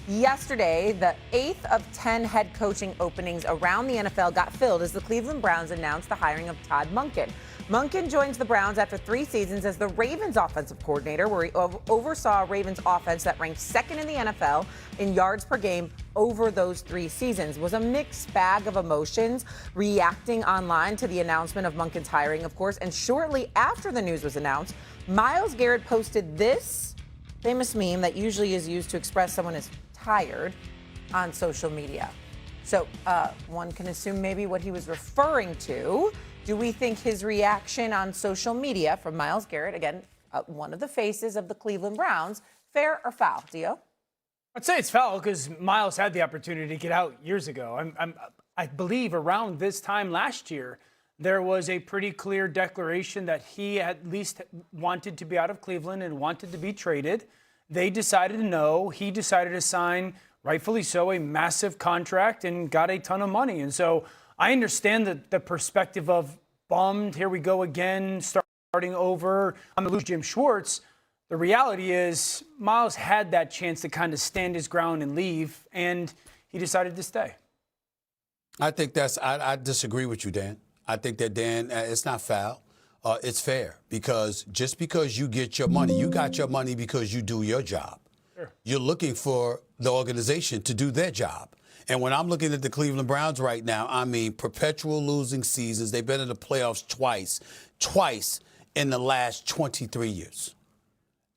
Yesterday, the 8th of 10 head coaching openings around the NFL got filled as the Cleveland Browns announced the hiring of Todd Monken. Monken joins the Browns after 3 seasons as the Ravens offensive coordinator, where he oversaw a Ravens offense that ranked second in the NFL in yards per game over those 3 seasons. It was a mixed bag of emotions reacting online to the announcement of Monken's hiring, of course. And shortly after the news was announced, Myles Garrett posted this famous meme that usually is used to express someone is tired on social media. So one can assume maybe what he was referring to. Do we think his reaction on social media from Myles Garrett, again, one of the faces of the Cleveland Browns, fair or foul? Dio? I'd say it's foul because Myles had the opportunity to get out years ago. I believe around this time last year, there was a pretty clear declaration that he at least wanted to be out of Cleveland and wanted to be traded. They decided no. He decided to sign, rightfully so, a massive contract and got a ton of money. And so I understand the perspective of bummed, here we go again, starting over, I'm going to lose Jim Schwartz. The reality is Myles had that chance to kind of stand his ground and leave, and he decided to stay. I think I disagree with you, Dan. I think that, Dan, it's not foul. It's fair because just because you get your money, you got your money because you do your job. Sure. You're looking for the organization to do their job. And when I'm looking at the Cleveland Browns right now, I mean, perpetual losing seasons. They've been in the playoffs twice in the last 23 years.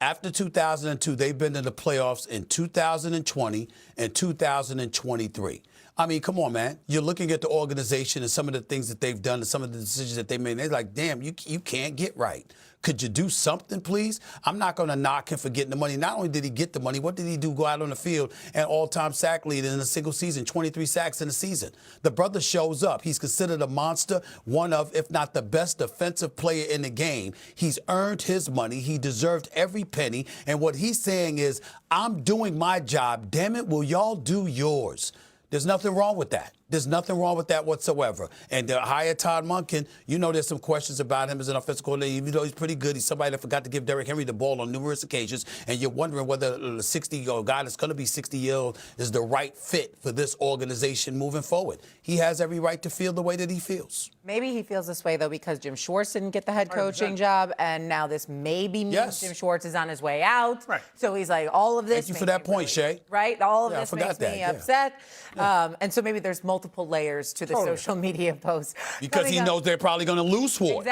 After 2002, they've been in the playoffs in 2020 and 2023. I mean, come on, man. You're looking at the organization and some of the things that they've done and some of the decisions that they made. And they're like, damn, you can't get right. Could you do something, please? I'm not going to knock him for getting the money. Not only did he get the money, what did he do? Go out on the field and all-time sack leader in a single season, 23 sacks in a season. The brother shows up. He's considered a monster, one of, if not the best defensive player in the game. He's earned his money. He deserved every penny. And what he's saying is, I'm doing my job. Damn it, will y'all do yours? There's nothing wrong with that. There's nothing wrong with that whatsoever. And to hire Todd Monken, you know there's some questions about him as an offensive coordinator. Even though he's pretty good, he's somebody that forgot to give Derrick Henry the ball on numerous occasions. And you're wondering whether the 60-year-old guy that's going to be 60-year-old is the right fit for this organization moving forward. He has every right to feel the way that he feels. Maybe he feels this way, though, because Jim Schwartz didn't get the head coaching job. And now this maybe means Jim Schwartz is on his way out. Right. So he's like, all of this. Thank you for that point, Shay. Right? All of this makes me upset. Yeah. And so maybe there's multiple layers to the social media posts. Because he knows they're probably going to lose Schwartz.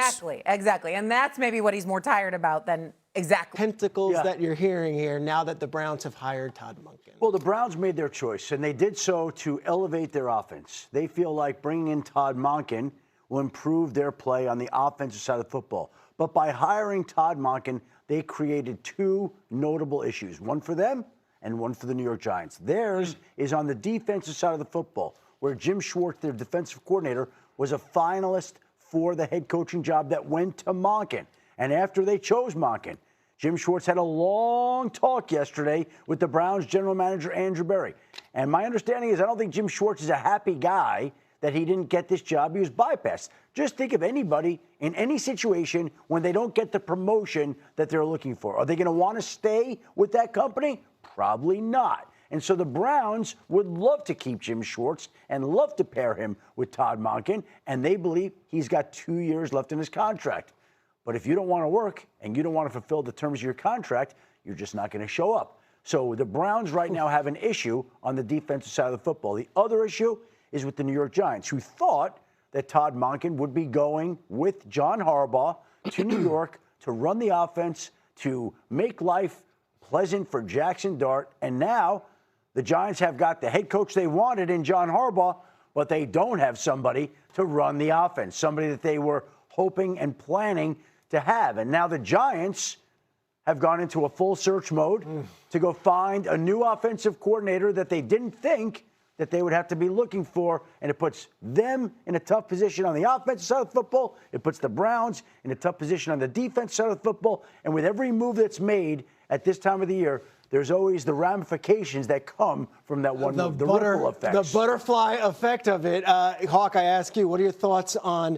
Exactly. And that's maybe what he's more tired about than tentacles that you're hearing here now that the Browns have hired Todd Monken. Well, the Browns made their choice, and they did so to elevate their offense. They feel like bringing in Todd Monken will improve their play on the offensive side of the football. But by hiring Todd Monken, they created 2 notable issues, one for them and one for the New York Giants. Theirs is on the defensive side of the football, where Jim Schwartz, their defensive coordinator, was a finalist for the head coaching job that went to Monken. And after they chose Monken, Jim Schwartz had a long talk yesterday with the Browns general manager, Andrew Berry. And my understanding is I don't think Jim Schwartz is a happy guy that he didn't get this job. He was bypassed. Just think of anybody in any situation when they don't get the promotion that they're looking for. Are they going to want to stay with that company? Probably not. And so the Browns would love to keep Jim Schwartz and love to pair him with Todd Monken, and they believe he's got 2 years left in his contract. But if you don't want to work and you don't want to fulfill the terms of your contract, you're just not going to show up. So the Browns right now have an issue on the defensive side of the football. The other issue is with the New York Giants, who thought that Todd Monken would be going with John Harbaugh to New York to run the offense, to make life pleasant for Jackson Dart. And now the Giants have got the head coach they wanted in John Harbaugh, but they don't have somebody to run the offense, somebody that they were hoping and planning to have. And now the Giants have gone into a full search mode to go find a new offensive coordinator that they didn't think that they would have to be looking for. And it puts them in a tough position on the offensive side of football. It puts the Browns in a tough position on the defense side of football. And with every move that's made at this time of the year, there's always the ramifications that come from that one move, the ripple effects. The butterfly effect of it. Hawk, I ask you, what are your thoughts on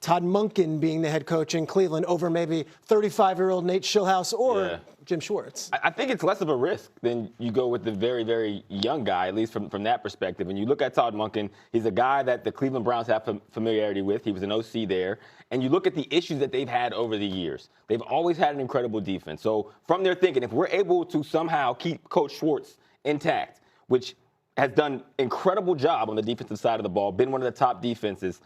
Todd Monken being the head coach in Cleveland over maybe 35-year-old Nate Schillhouse or Jim Schwartz. I think it's less of a risk than you go with the very, very young guy, at least from that perspective. And you look at Todd Monken, he's a guy that the Cleveland Browns have familiarity with. He was an OC there. And you look at the issues that they've had over the years. They've always had an incredible defense. So from their thinking, if we're able to somehow keep Coach Schwartz intact, which has done incredible job on the defensive side of the ball, been one of the top defenses,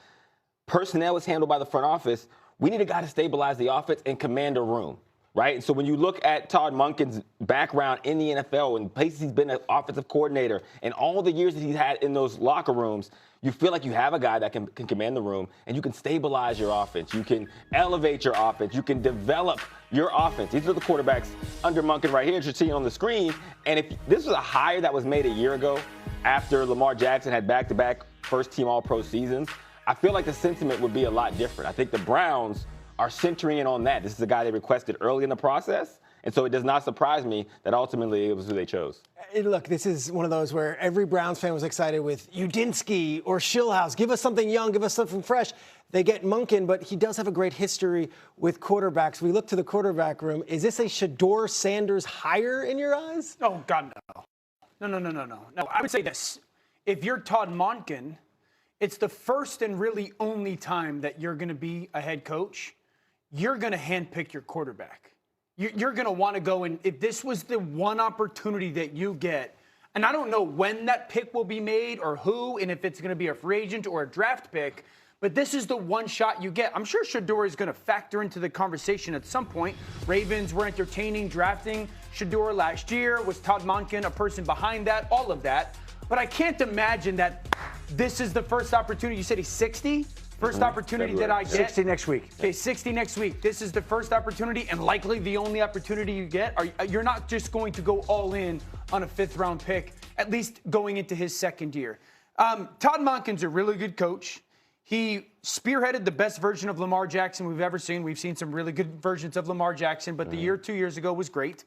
personnel is handled by the front office. We need a guy to stabilize the offense and command a room. Right? And so when you look at Todd Monken's background in the NFL and places he's been an offensive coordinator and all the years that he's had in those locker rooms, you feel like you have a guy that can command the room and you can stabilize your offense. You can elevate your offense. You can develop your offense. These are the quarterbacks under Monken right here that you're seeing on the screen. And if this was a hire that was made a year ago after Lamar Jackson had back-to-back first-team All-Pro seasons, I feel like the sentiment would be a lot different. I think the Browns are centering in on that. This is a guy they requested early in the process, and so it does not surprise me that ultimately it was who they chose. Look, this is one of those where every Browns fan was excited with Udinski or Schillhouse. Give us something young, give us something fresh. They get Monken, but he does have a great history with quarterbacks. We look to the quarterback room. Is this a Shedeur Sanders hire in your eyes? Oh, God, no. No, I would say this. If you're Todd Monken, it's the first and really only time that you're going to be a head coach. You're going to handpick your quarterback. You're going to want to go and if this was the one opportunity that you get, and I don't know when that pick will be made or who, and if it's going to be a free agent or a draft pick, but this is the one shot you get. I'm sure Shedeur is going to factor into the conversation at some point. Ravens were entertaining drafting Shedeur last year. Was Todd Monken a person behind that? All of that. But I can't imagine that this is the first opportunity. You said he's 60? First opportunity that I get. 60 next week. Okay, 60 next week. This is the first opportunity and likely the only opportunity you get. You're not just going to go all in on a fifth-round pick, at least going into his second year. Todd Monken's a really good coach. He spearheaded the best version of Lamar Jackson we've ever seen. We've seen some really good versions of Lamar Jackson, but the year 2 years ago was great.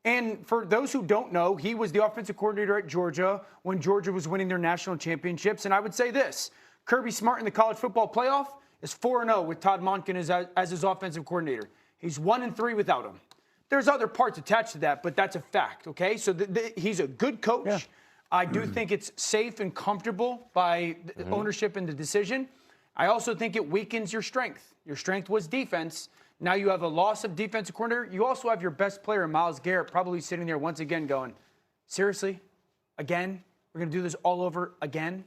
And for those who don't know, he was the offensive coordinator at Georgia when Georgia was winning their national championships. And I would say this. Kirby Smart in the college football playoff is 4-0 with Todd Monken as his offensive coordinator. He's 1-3 without him. There's other parts attached to that, but that's a fact, okay? So he's a good coach. Yeah. I do think it's safe and comfortable by the ownership and the decision. I also think it weakens your strength. Your strength was defense. Now you have a loss of defensive coordinator. You also have your best player, Myles Garrett, probably sitting there once again going, seriously? Again? We're going to do this all over again?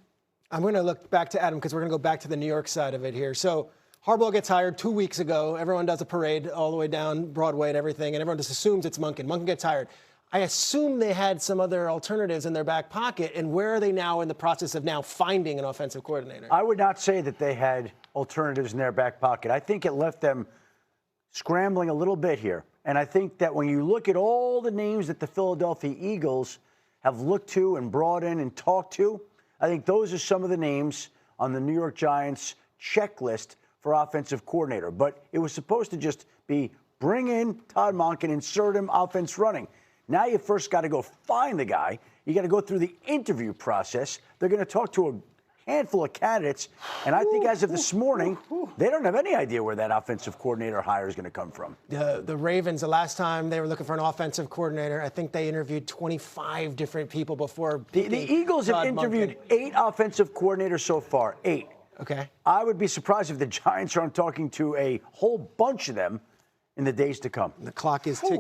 I'm going to look back to Adam because we're going to go back to the New York side of it here. So Harbaugh gets hired 2 weeks ago. Everyone does a parade all the way down Broadway and everything, and everyone just assumes it's Monken. Monken gets hired. I assume they had some other alternatives in their back pocket, and where are they now in the process of now finding an offensive coordinator? I would not say that they had alternatives in their back pocket. I think it left them scrambling a little bit here. And I think that when you look at all the names that the Philadelphia Eagles have looked to and brought in and talked to, I think those are some of the names on the New York Giants checklist for offensive coordinator. But it was supposed to just be bring in Todd Monken, insert him, offense running. Now you first got to go find the guy. You got to go through the interview process. They're going to talk to a handful of candidates. And I think as of this morning, they don't have any idea where that offensive coordinator hire is going to come from. The Ravens, the last time they were looking for an offensive coordinator, I think they interviewed 25 different people before. The Eagles have interviewed 8 offensive coordinators so far. 8. Okay. I would be surprised if the Giants aren't talking to a whole bunch of them in the days to come. The clock is ticking.